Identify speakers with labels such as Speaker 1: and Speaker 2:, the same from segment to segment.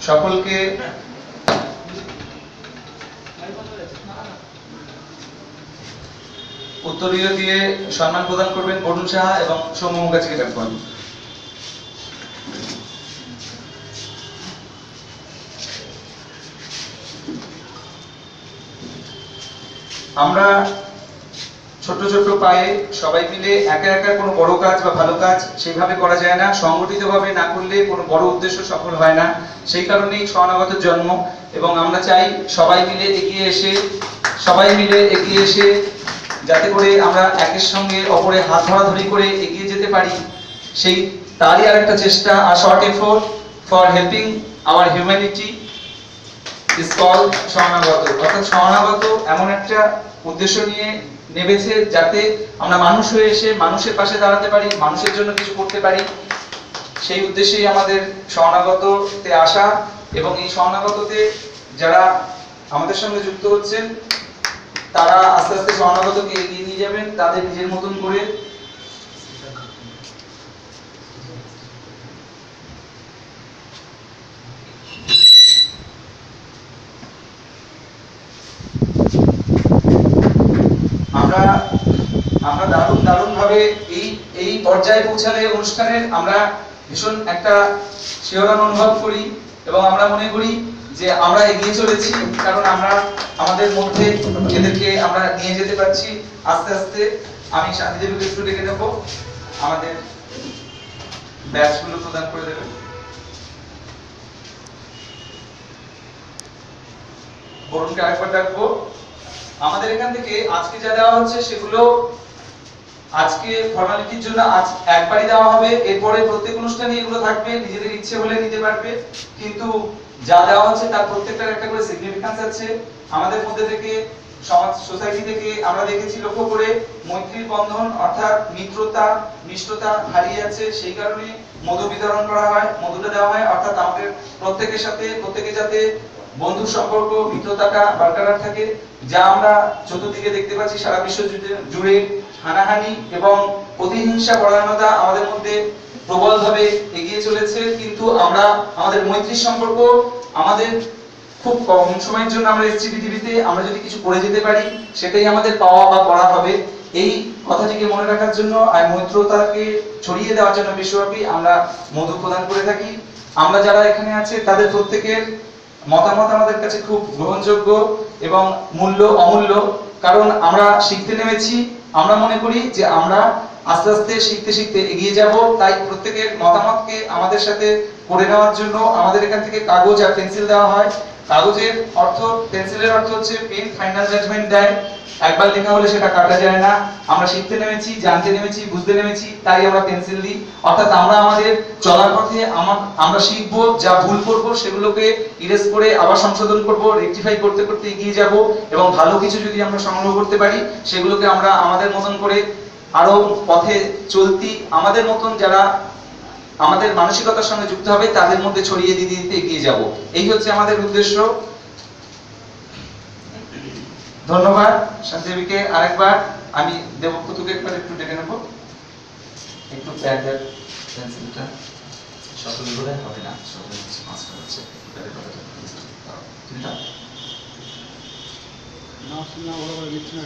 Speaker 1: সকলকে উত্তরীয় দিয়ে সম্মান প্রদান করবেন বরুণ সাহা এবং সৌম্য মুখার্জিকে ডাকবেন। আমরা ছোট ছোট পায়ে সবাই মিলে একা একা কোনো বড় কাজ বা ভালো কাজ সেইভাবে করা যায় না, সংগঠিতভাবে না করলে কোনো বড় উদ্দেশ্য সফল হয় না। সেই কারণেই সহানুভূতির জন্ম, এবং আমরা চাই সবাই মিলে এগিয়ে এসে যাতে করে আমরা একের সঙ্গে অপরে হাত ধরাধরি করে এগিয়ে যেতে পারি, সেই তারই আরেকটা চেষ্টা। আর short effort for helping our humanity is called সহানুভূতি। অর্থাৎ সহানুভূতি এমন একটা উদ্দেশ্য নিয়ে নেমেছে যাতে আমরা মানুষ হয়ে এসে মানুষের পাশে দাঁড়াতে পারি, মানুষের জন্য কিছু করতে পারি। সেই উদ্দেশ্যেই আমাদের সহানুভূতিতে আসা, এবং এই সহানুভূতিতে যারা আমাদের সঙ্গে যুক্ত হচ্ছেন তারা আস্তে আস্তে সহানুভূতিকে এগিয়ে নিয়ে যাবেন তাদের নিজের মতন করে। আমরা দারুণ ভাবে এই পর্যায়ে পৌঁছালে অনুষ্ঠানের আমরা ভীষণ একটা শিহরণ অনুভব করি, এবং আমরা মনে করি যে আমরা এগিয়ে চলেছি, কারণ আমরা আমাদের মধ্যে এদেরকে আমরা নিয়ে যেতে পারছি আস্তে আস্তে। আমি শান্তিদেবীকে একটু ডেকে নেবো, আমাদের ব্যাচগুলো প্রদান করে দেবেন। বরুণকে আরেকবার ডাকবো। আমাদের এখান থেকে আজকে যা দেওয়া হচ্ছে সেগুলো আজকে ফর্মালিটির জন্য আজ একবারই দেওয়া হবে, এরপরে প্রত্যেক অনুষ্ঠানে এগুলো থাকবে, নিজেদের ইচ্ছে হলে নিতে পারবে, কিন্তু যা দেওয়া হচ্ছে তার প্রত্যেকটার একটা করে সিগনিফিকেন্স আছে। আমাদের মধ্যে থেকে সমাজ সোসাইটি থেকে আমরা দেখেছি লক্ষ্য করে মৈত্রীর বন্ধন অর্থাৎ মিত্রতা মিষ্টতা হারিয়ে যাচ্ছে, সেই কারণে মধু বিতরণ করা হয়, মধুটা দেওয়া হয়, অর্থাৎ আমাদের প্রত্যেকের সাথে প্রত্যেকে যাতে বন্ধুর সম্পর্ক মিত্রতাটা বরকরার থাকে। যা আমরা চতুর্দিকে দেখতে পাচ্ছি সারা বিশ্ব জুড়ে হানাহানি এবং প্রতিহিংসা পরায়ণতা আমাদের মধ্যে প্রবলভাবে এগিয়ে চলেছে, কিন্তু আমরা আমাদের মৈত্রীর সম্পর্ক আমাদের খুব কম সময়ের জন্য আমরা এসেছি পৃথিবীতে, আমরা যদি কিছু করে যেতে পারি সেটাই আমাদের পাওয়া বা করা হবে। এই কথাটিকে মনে রাখার জন্য আর মৈত্রতাকে ছড়িয়ে দেওয়ার জন্য বিশ্বব্যাপী আমরা মধু প্রদান করে থাকি। আমরা যারা এখানে আছে তাদের প্রত্যেকের মতামত আমাদের কাছে খুব গ্রহণযোগ্য এবং অমূল্য, কারণ আমরা শিখতে নেমেছি। আমরা মনে করি যে আমরা আস্তে আস্তে শিখতে এগিয়ে যাব, তাই প্রত্যেকের মতামতকে আমাদের সাথে করে নেওয়ার জন্য আমাদের এখান থেকে কাগজ আর পেন্সিল দেওয়া হয়। কাগজের অর্থ, পেন্সিলের অর্থ হচ্ছে পেন ফাইনাল জাজমেন্ট দেয়, একবার লেখা হলে সেটা কাটা যায় না। আমরা শিখতে নেমেছি, জানতে নেমেছি, বুঝতে নেমেছি, তাই আমরা পেন্সিল দিই। অর্থাৎ আমরা আমাদের চলার পথে আমরা শিখবো, যা ভুল করব সেগুলোকে ইরেজ করে আবার সংশোধন করব, রেকটিফাই করতে এগিয়ে যাব, এবং ভালো কিছু যদি আমরা সংগ্রহ করতে পারি সেগুলোকে আমরা আমাদের মতন করে আরো পথে চলতি আমাদের মতন যারা আমাদের মানসিকতার সঙ্গে যুক্ত হবে তাদের মধ্যে ছড়িয়ে দিতে এগিয়ে যাব। এই হচ্ছে আমাদের উদ্দেশ্য। ধন্যবাদ শান্তিদেবীকে আরেকবার। আমি দেবপ্রতুকে একটু ডেকে নেব, একটু প্যাডের পেন্সিলটা সকলে বলে হবে না, সকলে মাস্টার হচ্ছে প্যাডের কথাটা তুমি দাও না, শুননা বড় বড় দিচ্ছি না।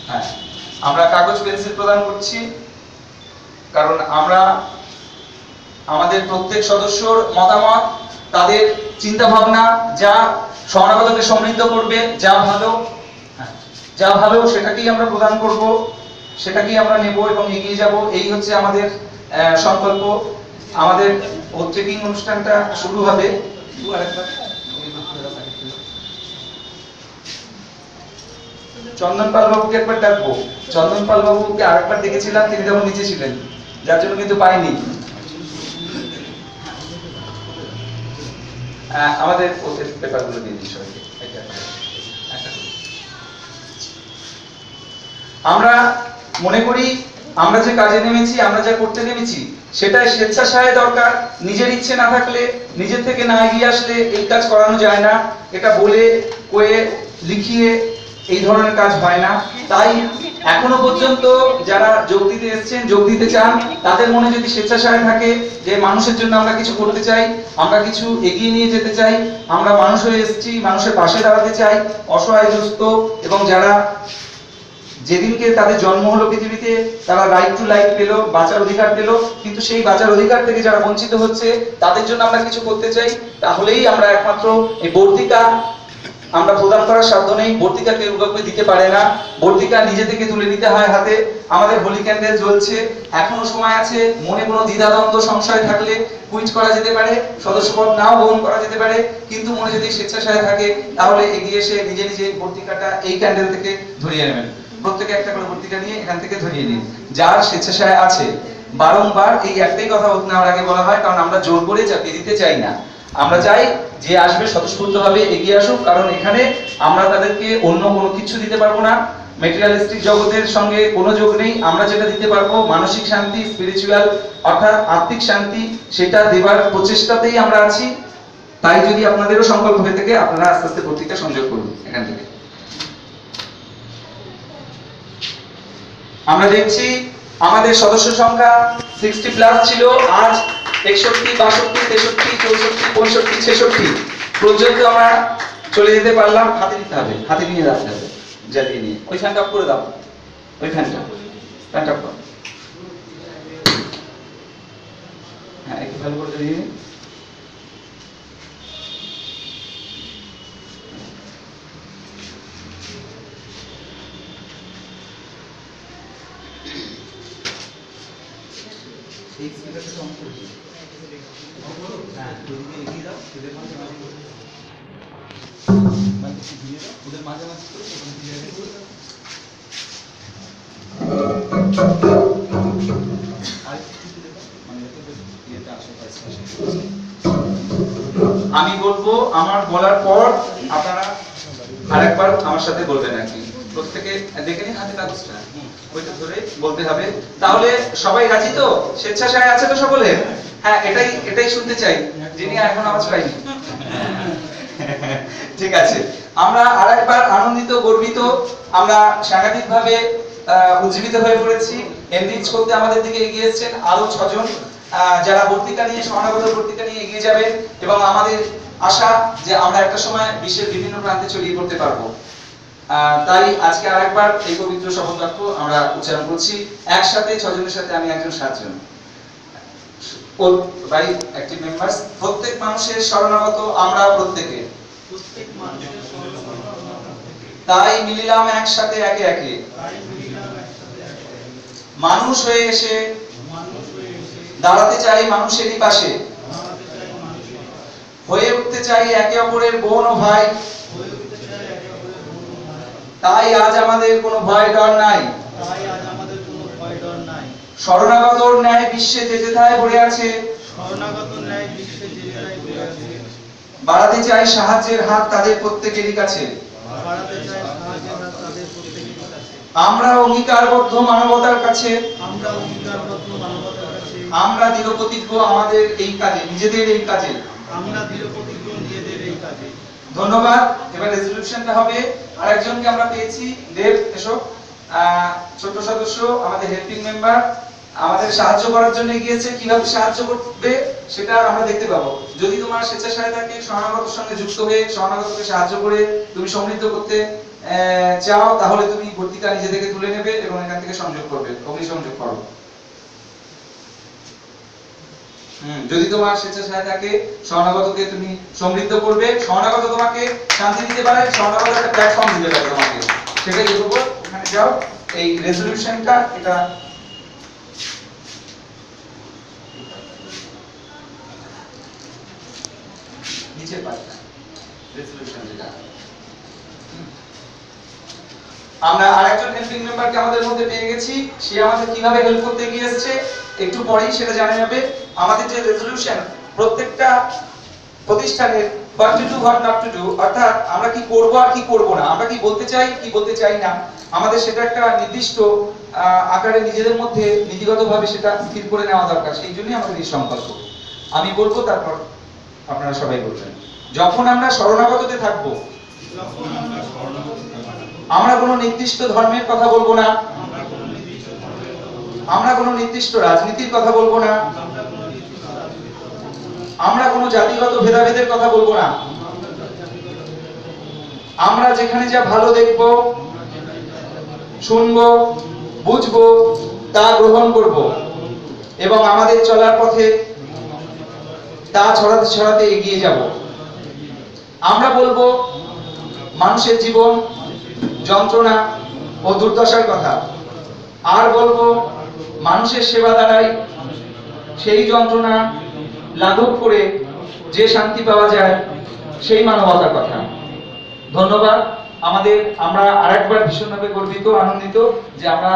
Speaker 1: হ্যাঁ, আমরা কাগজ পেন্সিল প্রদান করছি, কারণ আমরা আমাদের প্রত্যেক সদস্যর মতামত, তাদের চিন্তা ভাবনা যা সহানুভূতিকে সমৃদ্ধ করবে, যা ভালো সেটাকেই আমরা প্রদান করব, সেটাকেই আমরা নেব এবং এগিয়ে যাব। এই হচ্ছে আমাদের সংকল্প। আমাদের ট্রেকিং অনুষ্ঠানটা শুরু হবে। চন্দনপাল বাবুকে একবার ডাকবো। চন্দনপাল বাবুকে আরেকবার দেখেছিলাম, তিনি তখন নিচে ছিলেন, যার জন্য কিন্তু পাইনি। আমাদের ওদের পেপারগুলো দিয়ে দিই সবাইকে। আমরা মনে করি আমরা যে কাজে নেমেছি, আমরা যা করতে নেমেছি সেটাই স্বেচ্ছাসহায় দরকার। নিজের ইচ্ছে না থাকলে, নিজের থেকে না এগিয়ে আসলে এই কাজ করানো যায় না। এটা বলে কয়ে লিখিয়ে এই ধরনের কাজ হয় না। তাই এখনো পর্যন্ত যারা যোগ দিতে এসেছেন, যোগ দিতে চান, তাদের মনে যদি স্বেচ্ছাসহায় থাকে যে মানুষের জন্য আমরা কিছু করতে চাই, আমরা কিছু এগিয়ে নিয়ে যেতে চাই, আমরা মানুষ হয়ে এসেছি, মানুষের পাশে দাঁড়াতে চাই, অসহায় দুস্থ এবং যারা যেদিনকে তাদের জন্ম হলো পৃথিবীতে তারা রাইট টু লাইফ পেলো, বাঁচার অধিকার পেলো, কিন্তু সেই বাঁচার অধিকার থেকে যারা বঞ্চিত হচ্ছে তাদের জন্য আমরা কিছু করতে চাই, তাহলেই আমরা একমাত্র এই বর্তিকা আমরা প্রদান করার সাধ্য নেই। বর্তিকা কেউ কাউকে দিতে পারে না, বর্তিকা নিজে থেকে তুলে নিতে হয় হাতে। আমাদের হোলি ক্যান্ডেল জ্বলছে, এখনো সময় আছে। মনে কোনো দ্বিধাদ্বন্দ্ব সংশয় থাকলে কুইট করা যেতে পারে, সদস্যপদ নাও গ্রহণ করা যেতে পারে, কিন্তু মনে যদি স্বেচ্ছাসহায় থাকে তাহলে এগিয়ে এসে নিজে নিজে বর্তিকাটা এই ক্যান্ডেল থেকে ধরিয়ে নেবেন। প্রত্যেকে একটা করে বর্তিকা নিয়ে এখান থেকে ধরিয়ে নিন। যার স্বেচ্ছাসহায় আছে, বারংবার এই একটাই কথা নেওয়ার আগে বলা হয়, কারণ আমরা জোর করে চাপিয়ে দিতে চাই না। আমরা চাই যে আসবে স্বতঃস্ফূর্তভাবে এগিয়ে আসুক, কারণ এখানে আমরা তাদেরকে অন্য কোনো কিছু দিতে পারবো না। ম্যাটেরিয়ালিস্টিক জগতের সঙ্গে কোনো যোগ নেই। আমরা যেটা দিতে পারবো মানসিক শান্তি, স্পিরিচুয়াল অর্থাৎ আত্মিক শান্তি, সেটা দেবার প্রচেষ্টাতেই আমরা আছি। তাই যদি আপনাদেরও সংকল্প হয়ে থাকে, আপনারা আস্তে আস্তে পত্রিকা সংযোগ করুন এখান থেকে। আমরা দেখছি আমাদের সদস্য সংখ্যা 60 প্লাস ছিল, আজ 61, 62, 63, 64, 65, 66 পর্যন্ত আমরা চলে যেতে পারলাম। হাতে নিতে হবে, হাতে নিয়ে রাখতে হবে, জ্বালিয়ে নিয়ে। ওই ফ্যানটা অফ করে দাও, ওই ফ্যানটা অফ করো। হ্যাঁ, একটু ভালো করে জ্বালিয়ে নিন। एक स्पीकर से ऑन कर दीजिए। हां, उधर एगिए जाओ, उधर माঝে মাঝে মানে দিয়ে দাও, उधर মাঝে মাঝে করে ওখানে দিয়ে দাও। আর কিছু দেবো মানে এটা আশেপাশে। আমি বলবো, আমার বলার পর আপনারা আরেকবার আমার সাথে বলবেন আর কি। প্রত্যেকে দেখে নিন হাতে কাগজটা, ওইটা ধরে বলতে হবে। তাহলে সবাই রাজি তো? স্বেচ্ছাসহায় আছে তো সকলে? হ্যাঁ, এটাই শুনতে চাই, যিনি এখন আওয়াজ পাইনি। ঠিক আছে, আমরা আরেকবার আনন্দিত, গর্বিত, আমরা সাংঘাতিকভাবে উজ্জীবিত হয়ে পড়েছি। এনরিচ করতে আমাদের দিকে এগিয়ে এসেছেন আরো 6 জন, যারা বর্তিকা নিয়ে, সমানগত বর্তিকা নিয়ে এগিয়ে যাবেন, এবং আমাদের আশা যে আমরা একটা সময় বিশ্বের বিভিন্ন প্রান্তে ছড়িয়ে পড়তে পারবো। তাই আজকে আরেকবার এই পবিত্র শপথ বাক্য আমরা উচ্চারণ করছি একসাথে, 6 জনের সাথে আমি একজন 7 জন। বাই অ্যাক্টিভ মেম্বার্স, প্রত্যেক মানুষের শরণাগত আমরা প্রত্যেকে, তাই মিলিলাম একসাথে একে একে, মানুষ হয়ে এসে দাঁড়াতে চাই মানুষেরই পাশে, হয়ে উঠতে চাই একে অপরের বোন ও ভাই, তাই আজ আমাদের কোনো ভয় ডর নাই, শরণাগতর ন্যায় বিশ্বে যে যেথায় পড়ে আছে, বাড়াতে চাই সাহায্যের হাত তাদের প্রত্যেকেরই কাছে। আমরা অঙ্গীকারবদ্ধ মানবতার কাছে, আমরা দৃঢ়প্রতিজ্ঞ আমাদের এই কাজে, নিজেদের এই কাজে। ধন্যবাদ। এবার রেজলিউশনটা হবে। আরেকজনকে আমরা পেয়েছি, দেব, এসো। ছোট সদস্য, আমাদের হেল্পিং মেম্বার, আমাদের সাহায্য করার জন্য এগিয়েছে। কিভাবে সাহায্য করবে সেটা আমরা দেখতে পাবো। যদি তোমার স্বেচ্ছাসহায় থাকে, শরণাগতের সঙ্গে যুক্ত হয়ে শরণাগতকে সাহায্য করে তুমি সমৃদ্ধ করতে চাও, তাহলে তুমি পত্রিকা নিজে থেকে তুলে নেবে এবং এখান থেকে সংযোগ করবে, অগ্নিসংযোগ করো। যদি তোমার স্বেচ্ছাসহায় থাকে, শরণাগতকে তুমি সমৃদ্ধ করবে, শরণাগত তোমাকে শান্তি দিতে পারে, শরণাগত একটা প্ল্যাটফর্ম দিতে পারে তোমাকে, সেটাই করবো। এখানে যাও, এই রেজলিউশনটা এটা নিচে পাঠটা রেজলিউশন যেটা। আমরা আরেকজন হেল্পিং মেম্বারকে আমাদের মধ্যে পেয়ে গেছি, সে আমাদের কিভাবে হেল্প করতে এগিয়ে এসেছে একটু পরেই সেটা জানা যাবে। আমাদের যে রেজলিউশন প্রত্যেকটা প্রতিষ্ঠানের what to do what not to do, অর্থাৎ আমরা কি করব আর কি করব না, আমরা কি বলতে চাই কি বলতে চাই না, আমাদের সেটা একটা নির্দিষ্ট আকারে নিজেদের মধ্যে নীতিগতভাবে সেটা স্থির করে নেওয়া দরকার। সেই জন্যই আমাদের এই সংকল্প। আমি বলবো, তারপর আপনারা সবাই বলবেন। যখন আমরা শরণাগততে থাকব, আমরা কোনো নির্দিষ্ট ধর্মের কথা বলবো না, আমরা কোনো নির্দিষ্ট রাজনীতির কথা বলবো না, আমরা কোনো জাতিগত ভেদাভেদের কথা বলবো না, আমরা যেখানে যা ভালো দেখব, শুনবো, বুঝবো, তা গ্রহণ করব এবং আমাদের চলার পথে তা ছড়াতে ছড়াতে এগিয়ে যাব। আমরা বলবো মানুষের জীবন, যন্ত্রণা ও দুর্দশার কথা, আর বলবো মানুষের সেবা দ্বারাই সেই যন্ত্রণা লাঘব করে যে শান্তি পাওয়া যায়, সেই মানবতার কথা। ধন্যবাদ। আমরা আরেকবার ভীষণভাবে গর্বিত, আনন্দিত যে আমরা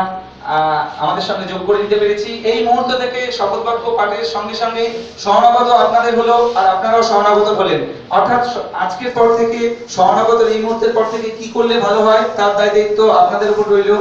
Speaker 1: আমাদের সঙ্গে যোগ করে দিতে পেরেছি। এই মুহূর্ত থেকে শপথ বাক্য পাঠের সঙ্গে সঙ্গে শরণাগত আপনাদের হলো, আর আপনারাও শরণাগত হলেন। অর্থাৎ আজকের পর থেকে শরণাগত এই মুহূর্তের পর থেকে কি করলে ভালো হয় তার দায় দায়িত্ব আপনাদের উপর রইল।